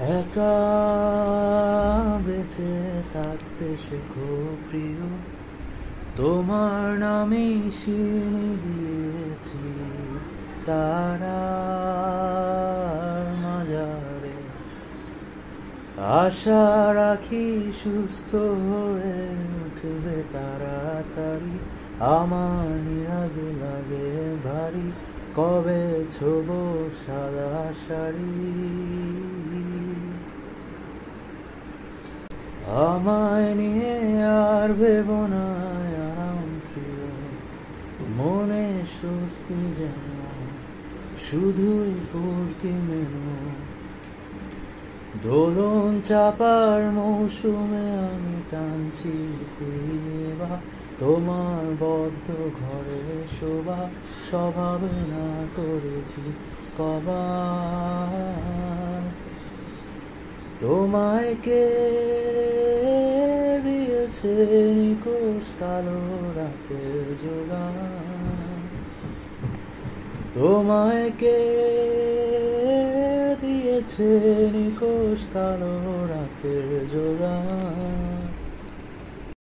একা বেঁচে থাকতে শেখো প্রিয়, তোমার নামে শিনি দিয়েছি তারার মাঝারে। আশা রাখি সুস্থ হয়ে উঠবে তাড়াতাড়ি, আমার নিরাগে লাগে ভারী, কবে ছোবো সাদা শাড়ি। আমায় নিয়ে আর ভেবো না আরাম প্রিয়, মনে স্বস্তি যেন শুধুই ফুর্তি মেনো। দোলন চাপার মৌসুমে আমি টানছি দেবা, তোমার বদ্ধ ঘরে শোভা স্বভাবে না করেছি কবার। তোমায় কে দিয়েছে নিকোষ কালো রাতের যোগান, তোমায় কে দিয়েছে নিকোষ কালো রাতের যোগান।